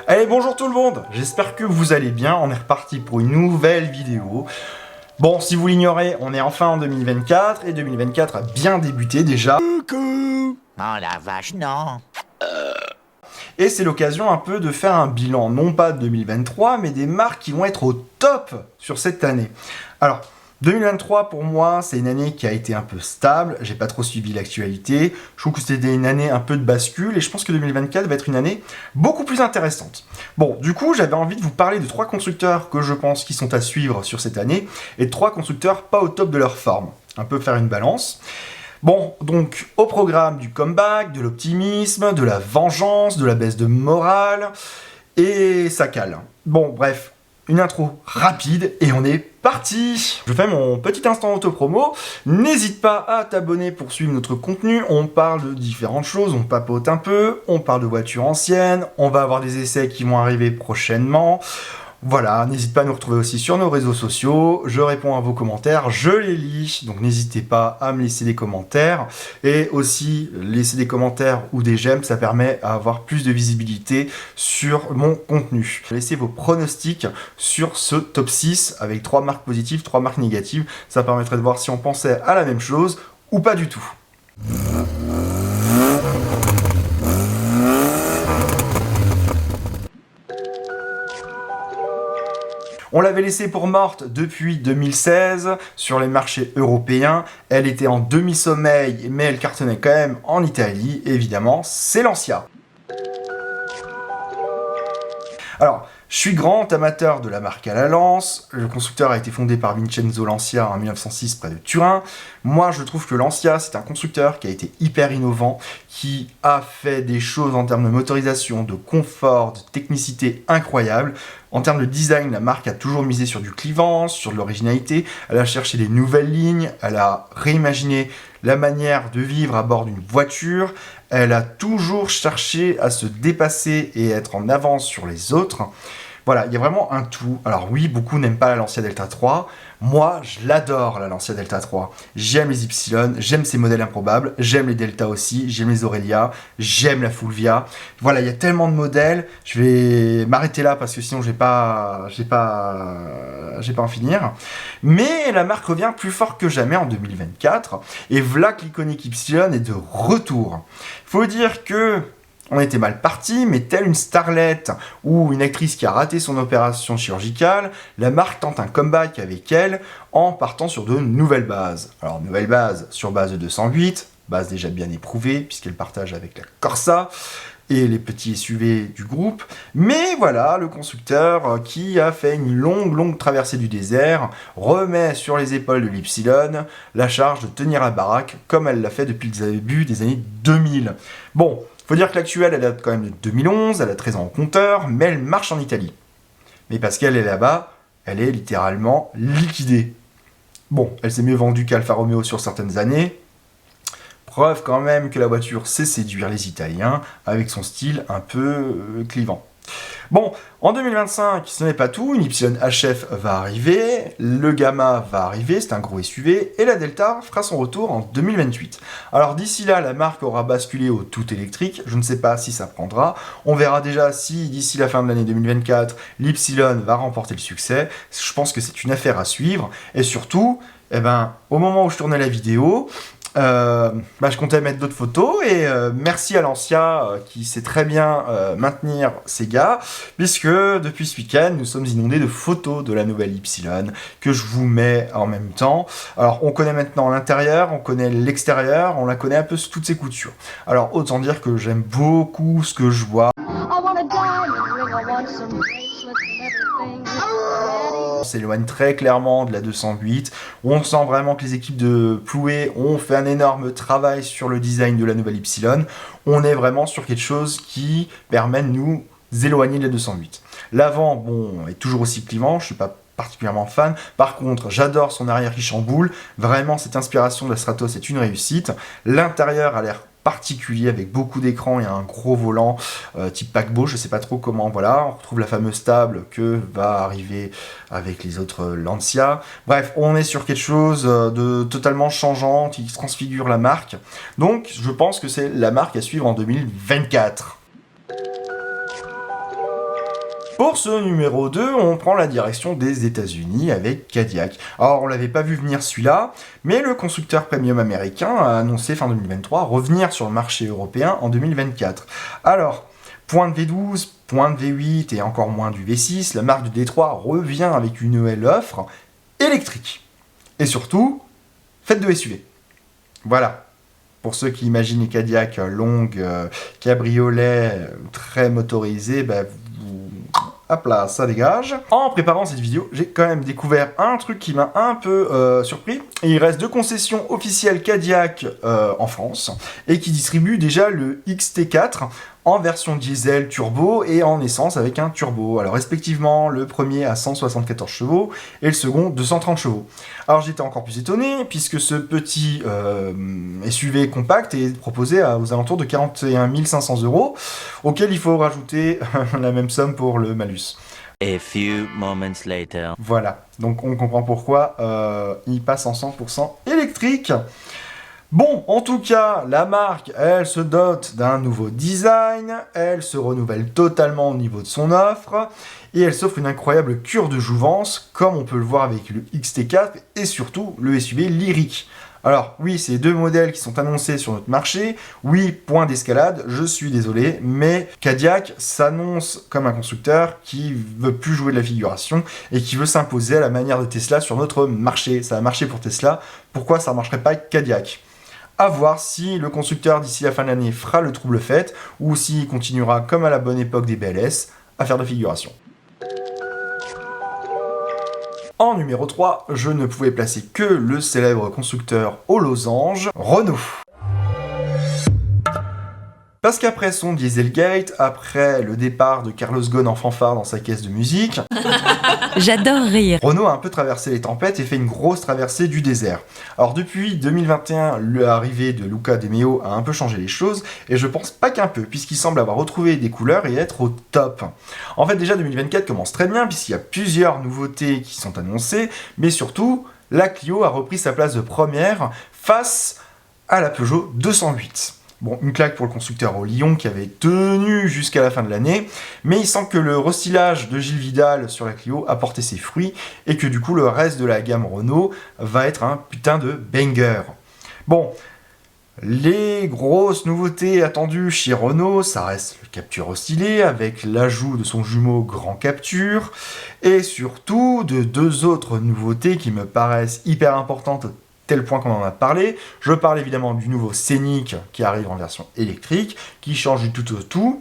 Allez, bonjour tout le monde, j'espère que vous allez bien, on est reparti pour une nouvelle vidéo. Bon, si vous l'ignorez, on est enfin en 2024, et 2024 a bien débuté déjà. Oh la vache, non. Et c'est l'occasion un peu de faire un bilan, non pas de 2023, mais des marques qui vont être au top sur cette année. Alors, 2023 pour moi, c'est une année qui a été un peu stable, j'ai pas trop suivi l'actualité, je trouve que c'était une année un peu de bascule, et je pense que 2024 va être une année beaucoup plus intéressante. Bon, du coup, j'avais envie de vous parler de 3 constructeurs que je pense qui sont à suivre sur cette année, et de 3 constructeurs pas au top de leur forme. Un peu faire une balance. Bon, donc au programme du comeback, de l'optimisme, de la vengeance, de la baisse de morale, et ça cale. Bon, bref, une intro rapide et on est parti. Je fais mon petit instant auto-promo. N'hésite pas à t'abonner pour suivre notre contenu. On parle de différentes choses, on papote un peu, on parle de voitures anciennes, on va avoir des essais qui vont arriver prochainement. Voilà, n'hésite pas à nous retrouver aussi sur nos réseaux sociaux, je réponds à vos commentaires, je les lis, donc n'hésitez pas à me laisser des commentaires, et aussi laisser des commentaires ou des j'aime, ça permet d'avoir plus de visibilité sur mon contenu. Laissez vos pronostics sur ce top 6 avec 3 marques positives, 3 marques négatives, ça permettrait de voir si on pensait à la même chose ou pas du tout. On l'avait laissée pour morte depuis 2016 sur les marchés européens. Elle était en demi-sommeil, mais elle cartonnait quand même en Italie. Évidemment, c'est Lancia. Alors, je suis grand amateur de la marque à la lance. Le constructeur a été fondé par Vincenzo Lancia en 1906 près de Turin. Moi, je trouve que Lancia, c'est un constructeur qui a été hyper innovant, qui a fait des choses en termes de motorisation, de confort, de technicité incroyables. En termes de design, la marque a toujours misé sur du clivant, sur de l'originalité. Elle a cherché des nouvelles lignes, elle a réimaginé la manière de vivre à bord d'une voiture. Elle a toujours cherché à se dépasser et être en avance sur les autres. Voilà, il y a vraiment un tout. Alors oui, beaucoup n'aiment pas la Lancia Delta 3. Moi, je l'adore, la Lancia Delta 3. J'aime les Y, j'aime ces modèles improbables, j'aime les Delta aussi, j'aime les Aurelia, j'aime la Fulvia. Voilà, il y a tellement de modèles. Je vais m'arrêter là parce que sinon je vais pas en finir. Mais la marque revient plus fort que jamais en 2024. Et voilà que l'iconique Y est de retour. Faut dire que on était mal parti, mais telle une starlette ou une actrice qui a raté son opération chirurgicale, la marque tente un comeback avec elle en partant sur de nouvelles bases. Alors, nouvelles bases sur base de 208, base déjà bien éprouvée puisqu'elle partage avec la Corsa et les petits SUV du groupe. Mais voilà, le constructeur qui a fait une longue traversée du désert remet sur les épaules de l'Ypsilon la charge de tenir la baraque comme elle l'a fait depuis le début des années 2000. Bon, faut dire que l'actuelle, elle date quand même de 2011, elle a 13 ans en compteur, mais elle marche en Italie. Mais parce qu'elle est là-bas, elle est littéralement liquidée. Bon, elle s'est mieux vendue qu'Alfa Romeo sur certaines années. Preuve quand même que la voiture sait séduire les Italiens avec son style un peu clivant. Bon, en 2025, ce n'est pas tout, une Y HF va arriver, le Gamma va arriver, c'est un gros SUV, et la Delta fera son retour en 2028. Alors d'ici là, la marque aura basculé au tout électrique, je ne sais pas si ça prendra, on verra déjà si d'ici la fin de l'année 2024, l'Y va remporter le succès, je pense que c'est une affaire à suivre, et surtout, au moment où je tournais la vidéo, je comptais mettre d'autres photos et merci à Lancia qui sait très bien maintenir ses gars puisque depuis ce week-end nous sommes inondés de photos de la nouvelle Y que je vous mets en même temps. Alors on connaît maintenant l'intérieur, on connaît l'extérieur, on la connaît un peu sous toutes ses coutures. Alors autant dire que j'aime beaucoup ce que je vois. On s'éloigne très clairement de la 208. On sent vraiment que les équipes de Ploué ont fait un énorme travail sur le design de la nouvelle Y. On est vraiment sur quelque chose qui permet de nous éloigner de la 208. L'avant, bon, est toujours aussi clivant, je suis pas particulièrement fan. Par contre, j'adore son arrière qui chamboule. Vraiment, cette inspiration de la Stratos est une réussite. L'intérieur a l'air particulier avec beaucoup d'écrans et un gros volant type paquebot, je sais pas trop comment, voilà, on retrouve la fameuse table que va arriver avec les autres Lancia. Bref, on est sur quelque chose de totalement changeant qui transfigure la marque. Donc, je pense que c'est la marque à suivre en 2024. Pour ce numéro 2, on prend la direction des États-Unis avec Cadillac. Alors, on l'avait pas vu venir celui-là, mais le constructeur premium américain a annoncé fin 2023 revenir sur le marché européen en 2024. Alors, point de V12, point de V8 et encore moins du V6, la marque de Détroit revient avec une nouvelle offre électrique. Et surtout, faite de SUV. Voilà. Pour ceux qui imaginent les Cadillac longues, cabriolets, très motorisés, hop là, ça dégage. En préparant cette vidéo, j'ai quand même découvert un truc qui m'a un peu surpris. Il reste 2 concessions officielles Cadillac en France et qui distribuent déjà le XT4 en version diesel turbo et en essence avec un turbo. Alors respectivement, le premier à 174 chevaux et le second 230 chevaux. Alors j'étais encore plus étonné puisque ce petit SUV compact est proposé aux alentours de 41 500 €, auquel il faut rajouter la même somme pour le malus. A few moments later. Voilà, donc on comprend pourquoi il passe en 100% électrique. Bon, en tout cas, la marque, elle se dote d'un nouveau design, elle se renouvelle totalement au niveau de son offre, et elle s'offre une incroyable cure de jouvence, comme on peut le voir avec le XT4, et surtout le SUV Lyriq. Alors, oui, c'est 2 modèles qui sont annoncés sur notre marché, oui, point d'escalade, je suis désolé, mais Cadillac s'annonce comme un constructeur qui veut plus jouer de la figuration, et qui veut s'imposer à la manière de Tesla sur notre marché. Ça a marché pour Tesla, pourquoi ça ne marcherait pas avec Cadillac ? À voir si le constructeur d'ici la fin de l'année fera le trouble fait ou s'il continuera comme à la bonne époque des BLS à faire de figuration. En numéro 3, je ne pouvais placer que le célèbre constructeur aux losanges, Renault. Parce qu'après son Dieselgate, après le départ de Carlos Ghosn en fanfare dans sa caisse de musique, j'adore rire. Renault a un peu traversé les tempêtes et fait une grosse traversée du désert. Alors depuis 2021, l'arrivée de Luca De Meo a un peu changé les choses, et je pense pas qu'un peu, puisqu'il semble avoir retrouvé des couleurs et être au top. En fait déjà 2024 commence très bien, puisqu'il y a plusieurs nouveautés qui sont annoncées, mais surtout, la Clio a repris sa place de première face à la Peugeot 208. Bon, une claque pour le constructeur au Lyon qui avait tenu jusqu'à la fin de l'année, mais il semble que le restylage de Gilles Vidal sur la Clio a porté ses fruits et que du coup le reste de la gamme Renault va être un putain de banger. Bon, les grosses nouveautés attendues chez Renault, ça reste le Captur restylé avec l'ajout de son jumeau Grand Captur et surtout de 2 autres nouveautés qui me paraissent hyper importantes tel point qu'on en a parlé. Je parle évidemment du nouveau Scénic qui arrive en version électrique, qui change du tout au tout.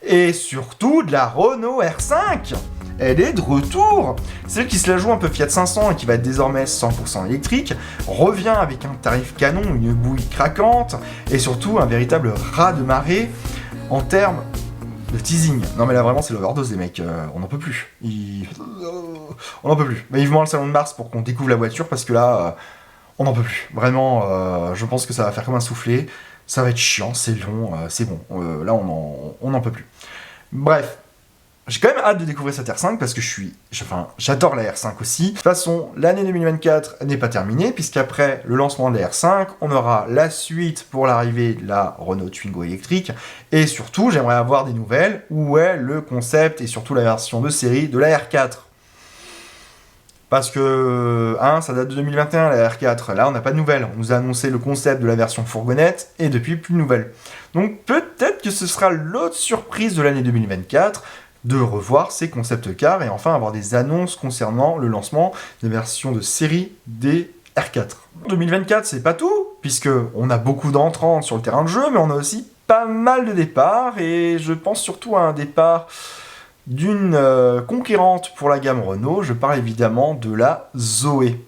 Et surtout de la Renault R5. Elle est de retour. Celle qui se la joue un peu Fiat 500 et qui va être désormais 100% électrique, revient avec un tarif canon, une bouille craquante, et surtout un véritable raz de marée en termes de teasing. Non mais là vraiment c'est l'overdose les mecs, on n'en peut plus. On n'en peut plus. Mais vivement le salon de Mars pour qu'on découvre la voiture, parce que là, on n'en peut plus. Vraiment, je pense que ça va faire comme un soufflé, ça va être chiant, c'est long, c'est bon. Là on n'en peut plus. Bref. J'ai quand même hâte de découvrir cette R5 parce que j'adore la R5 aussi. De toute façon, l'année 2024 n'est pas terminée puisqu'après le lancement de la R5, on aura la suite pour l'arrivée de la Renault Twingo électrique. Et surtout, j'aimerais avoir des nouvelles. Où est le concept et surtout la version de série de la R4 ? Parce que, ça date de 2021 la R4. Là, on n'a pas de nouvelles. On nous a annoncé le concept de la version fourgonnette et depuis, plus de nouvelles. Donc peut-être que ce sera l'autre surprise de l'année 2024. De revoir ces concept cars et enfin avoir des annonces concernant le lancement des versions de série des R4. 2024, c'est pas tout, puisque on a beaucoup d'entrants sur le terrain de jeu, mais on a aussi pas mal de départs, et je pense surtout à un départ d'une conquérante pour la gamme Renault. Je parle évidemment de la Zoé,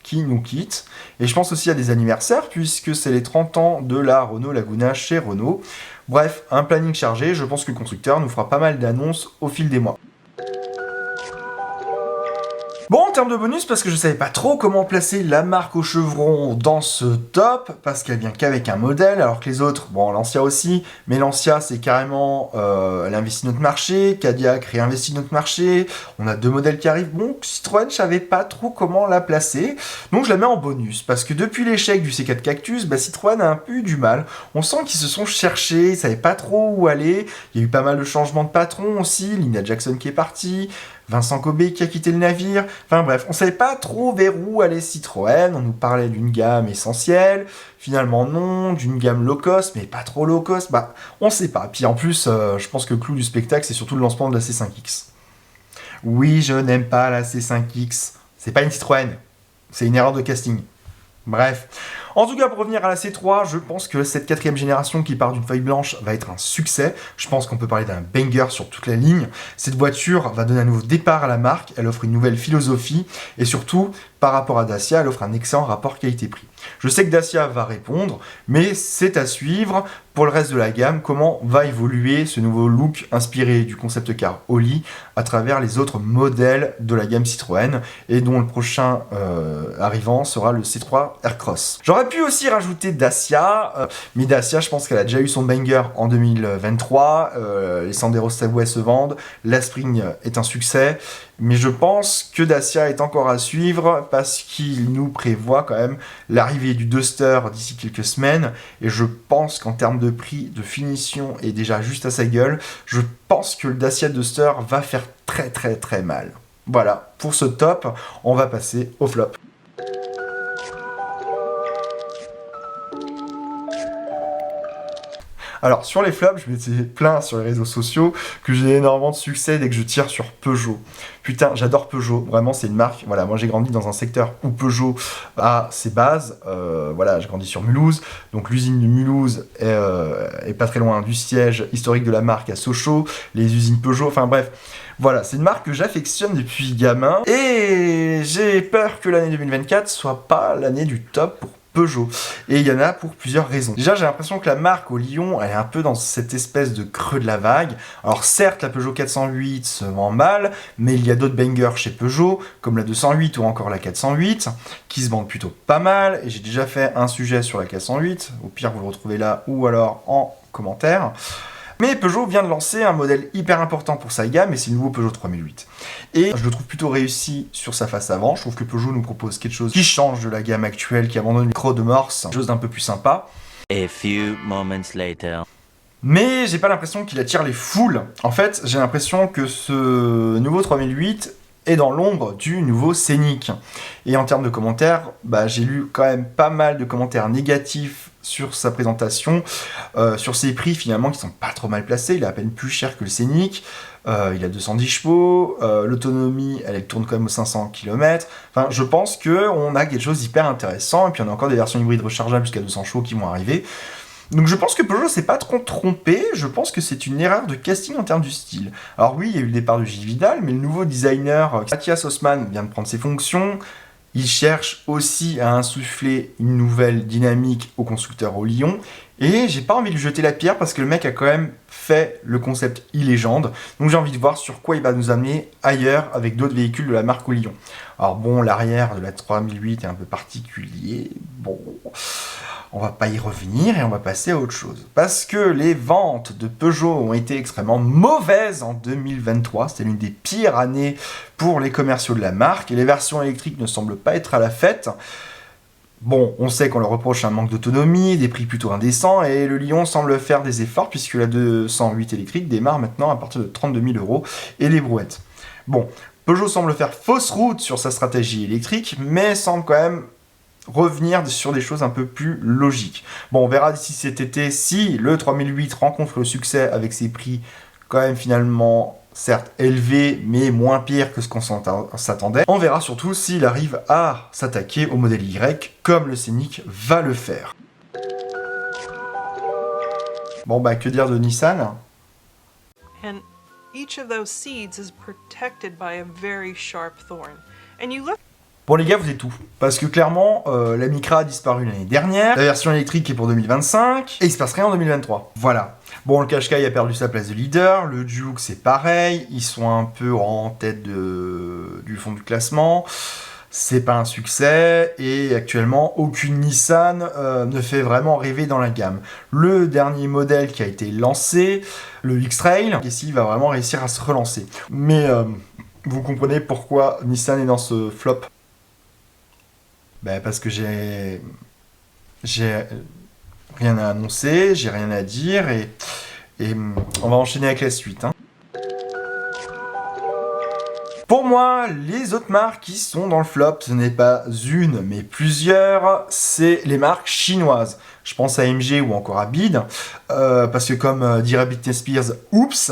qui nous quitte. Et je pense aussi à des anniversaires, puisque c'est les 30 ans de la Renault Laguna chez Renault. Bref, un planning chargé, je pense que le constructeur nous fera pas mal d'annonces au fil des mois. Bon, en termes de bonus, parce que je savais pas trop comment placer la marque au chevron dans ce top, parce qu'elle vient qu'avec un modèle, alors que les autres, bon, Lancia aussi, mais Lancia c'est carrément, elle investit notre marché, Cadillac réinvestit notre marché, on a 2 modèles qui arrivent, bon, Citroën, je savais pas trop comment la placer, donc je la mets en bonus, parce que depuis l'échec du C4 Cactus, bah, Citroën a un peu eu du mal, on sent qu'ils se sont cherchés, ils savaient pas trop où aller, il y a eu pas mal de changements de patron aussi, Lina Jackson qui est partie, Vincent Kobe qui a quitté le navire, enfin bref, on savait pas trop vers où allait Citroën, on nous parlait d'une gamme essentielle, finalement non, d'une gamme low cost, mais pas trop low cost, bah on sait pas. Puis en plus, je pense que le clou du spectacle, c'est surtout le lancement de la C5X. Oui, je n'aime pas la C5X, c'est pas une Citroën, c'est une erreur de casting. Bref. En tout cas, pour revenir à la C3, je pense que cette 4ème génération qui part d'une feuille blanche va être un succès. Je pense qu'on peut parler d'un banger sur toute la ligne. Cette voiture va donner un nouveau départ à la marque, elle offre une nouvelle philosophie, et surtout, par rapport à Dacia, elle offre un excellent rapport qualité-prix. Je sais que Dacia va répondre, mais c'est à suivre. Pour le reste de la gamme, comment va évoluer ce nouveau look inspiré du concept car Oli à travers les autres modèles de la gamme Citroën, et dont le prochain arrivant sera le C3 Aircross. J'aurais pu aussi rajouter Dacia, mais Dacia, je pense qu'elle a déjà eu son banger en 2023, les Sandero Stepway se vendent, la Spring est un succès, mais je pense que Dacia est encore à suivre parce qu'il nous prévoit quand même l'arrivée du Duster d'ici quelques semaines, et je pense qu'en termes de prix, de finition et déjà juste à sa gueule, je pense que le Dacia Duster va faire très très très mal. Voilà, pour ce top, on va passer au flop. Alors, sur les flops, je m'étais plaint sur les réseaux sociaux que j'ai énormément de succès dès que je tire sur Peugeot. Putain, j'adore Peugeot, vraiment c'est une marque. Voilà, moi j'ai grandi dans un secteur où Peugeot a ses bases. Voilà, j'ai grandi sur Mulhouse, donc l'usine de Mulhouse est pas très loin du siège historique de la marque à Sochaux, les usines Peugeot, enfin bref. Voilà, c'est une marque que j'affectionne depuis gamin, et j'ai peur que l'année 2024 soit pas l'année du top pour Peugeot. Et il y en a pour plusieurs raisons. Déjà, j'ai l'impression que la marque au Lyon, elle est un peu dans cette espèce de creux de la vague. Alors certes, la Peugeot 408 se vend mal, mais il y a d'autres bangers chez Peugeot, comme la 208 ou encore la 408, qui se vendent plutôt pas mal. Et j'ai déjà fait un sujet sur la 408. Au pire, vous le retrouvez là ou alors en commentaire. Mais Peugeot vient de lancer un modèle hyper important pour sa gamme, et c'est le nouveau Peugeot 3008. Et je le trouve plutôt réussi sur sa face avant. Je trouve que Peugeot nous propose quelque chose qui change de la gamme actuelle, qui abandonne le croc de morse, quelque chose d'un peu plus sympa. A few moments later. Mais j'ai pas l'impression qu'il attire les foules. En fait, j'ai l'impression que ce nouveau 3008 est dans l'ombre du nouveau Scénic. Et en termes de commentaires, j'ai lu quand même pas mal de commentaires négatifs sur sa présentation, sur ses prix finalement qui sont pas trop mal placés. Il est à peine plus cher que le Scénic, il a 210 chevaux, l'autonomie elle tourne quand même aux 500 km. Enfin, je pense qu'on a quelque chose d'hyper intéressant, et puis on a encore des versions hybrides rechargeables jusqu'à 200 chevaux qui vont arriver. Donc je pense que Peugeot s'est pas trop trompé, je pense que c'est une erreur de casting en termes du style. Alors oui, il y a eu le départ de Gilles Vidal, mais le nouveau designer, Mathias Haussmann, vient de prendre ses fonctions. Il cherche aussi à insuffler une nouvelle dynamique au constructeur au Lyon. Et j'ai pas envie de lui jeter la pierre parce que le mec a quand même fait le concept e-légende. Donc j'ai envie de voir sur quoi il va nous amener ailleurs avec d'autres véhicules de la marque au Lyon. Alors bon, l'arrière de la 3008 est un peu particulier. Bon, on va pas y revenir et on va passer à autre chose. Parce que les ventes de Peugeot ont été extrêmement mauvaises en 2023. C'était l'une des pires années pour les commerciaux de la marque. Et les versions électriques ne semblent pas être à la fête. Bon, on sait qu'on leur reproche un manque d'autonomie, des prix plutôt indécents, et le Lyon semble faire des efforts puisque la 208 électrique démarre maintenant à partir de 32 000 €, et les brouettes. Bon, Peugeot semble faire fausse route sur sa stratégie électrique, mais semble quand même revenir sur des choses un peu plus logiques. Bon, on verra d'ici cet été si le 3008 rencontre le succès avec ses prix quand même finalement certes élevé, mais moins pire que ce qu'on s'attendait. On verra surtout s'il arrive à s'attaquer au modèle Y, comme le Scénic va le faire. Bon que dire de Nissan ? And each of those seeds is protected by a very sharp thorn. And you look Bon les gars, vous êtes tout. Parce que clairement, la Micra a disparu l'année dernière, la version électrique est pour 2025, et il se passe rien en 2023. Voilà. Bon, le Qashqai a perdu sa place de leader, le Juke c'est pareil, ils sont un peu en tête du fond du classement. C'est pas un succès, et actuellement, aucune Nissan ne fait vraiment rêver dans la gamme. Le dernier modèle qui a été lancé, le X-Trail, ici va vraiment réussir à se relancer. Mais vous comprenez pourquoi Nissan est dans ce flop? Ben parce que j'ai rien à annoncer, j'ai rien à dire, et on va enchaîner avec la suite. Hein. Pour moi, les autres marques qui sont dans le flop, ce n'est pas une, mais plusieurs, c'est les marques chinoises. Je pense à MG ou encore à BYD, parce que comme dirait Britney Spears, oups.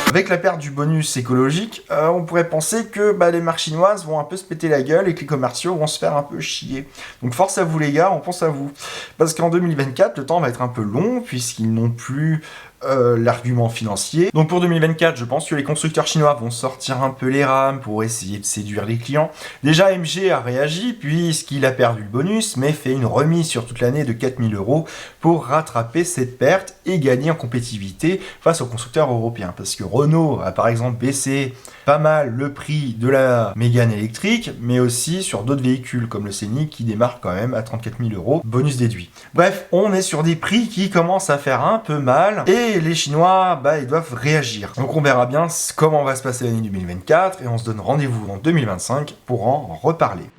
Avec la perte du bonus écologique, on pourrait penser que les marques chinoises vont un peu se péter la gueule et que les commerciaux vont se faire un peu chier. Donc force à vous les gars, on pense à vous. Parce qu'en 2024, le temps va être un peu long, puisqu'ils n'ont plus l'argument financier. Donc pour 2024, je pense que les constructeurs chinois vont sortir un peu les rames pour essayer de séduire les clients. Déjà, MG a réagi puisqu'il a perdu le bonus, mais fait une remise sur toute l'année de 4000 € pour rattraper cette perte et gagner en compétitivité face aux constructeurs européens. Parce que Renault a par exemple baissé pas mal le prix de la Mégane électrique, mais aussi sur d'autres véhicules comme le Scénic qui démarre quand même à 34 000 €, bonus déduit. Bref, on est sur des prix qui commencent à faire un peu mal, et les Chinois, ils doivent réagir. Donc on verra bien comment va se passer l'année 2024, et on se donne rendez-vous en 2025 pour en reparler.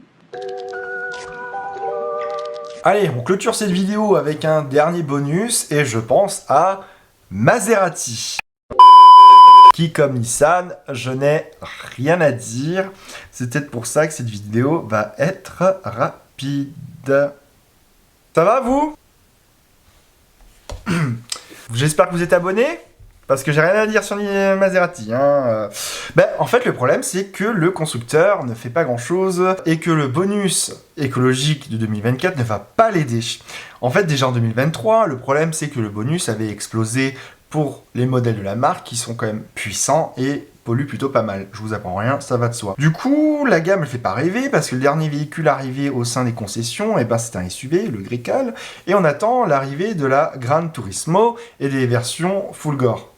Allez, on clôture cette vidéo avec un dernier bonus, et je pense à Maserati. Qui, comme Nissan, je n'ai rien à dire. C'est peut-être pour ça que cette vidéo va être rapide. Ça va, vous? J'espère que vous êtes abonnés, parce que j'ai rien à dire sur les Maserati. En fait, le problème, c'est que le constructeur ne fait pas grand-chose, et que le bonus écologique de 2024 ne va pas l'aider. En fait, déjà en 2023, le problème, c'est que le bonus avait explosé pour les modèles de la marque qui sont quand même puissants et polluent plutôt pas mal. Je vous apprends rien, ça va de soi. Du coup, la gamme ne fait pas rêver parce que le dernier véhicule arrivé au sein des concessions, c'est un SUV, le Grecale, et on attend l'arrivée de la Gran Turismo et des versions full gore.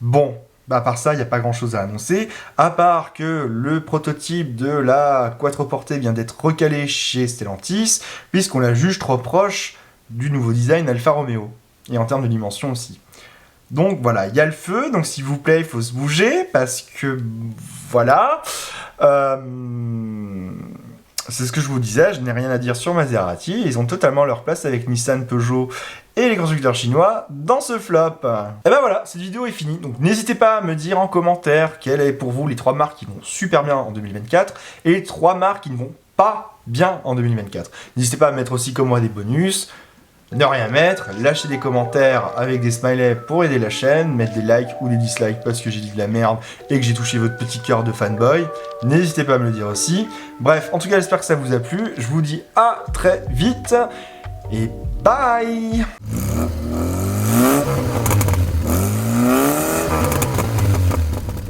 Bon, à part ça, il n'y a pas grand chose à annoncer, à part que le prototype de la Quattroporte vient d'être recalé chez Stellantis, puisqu'on la juge trop proche du nouveau design Alfa Romeo, et en termes de dimension aussi. Donc voilà, il y a le feu, donc s'il vous plaît, il faut se bouger, parce que voilà, c'est ce que je vous disais, je n'ai rien à dire sur Maserati, ils ont totalement leur place avec Nissan, Peugeot et les constructeurs chinois dans ce flop. Et voilà, cette vidéo est finie, donc n'hésitez pas à me dire en commentaire quelles sont pour vous les 3 marques qui vont super bien en 2024, et les 3 marques qui ne vont pas bien en 2024. N'hésitez pas à mettre aussi comme moi des bonus, ne rien mettre, lâcher des commentaires avec des smileys pour aider la chaîne, mettre des likes ou des dislikes parce que j'ai dit de la merde et que j'ai touché votre petit cœur de fanboy. N'hésitez pas à me le dire aussi. Bref, en tout cas, j'espère que ça vous a plu. Je vous dis à très vite et bye!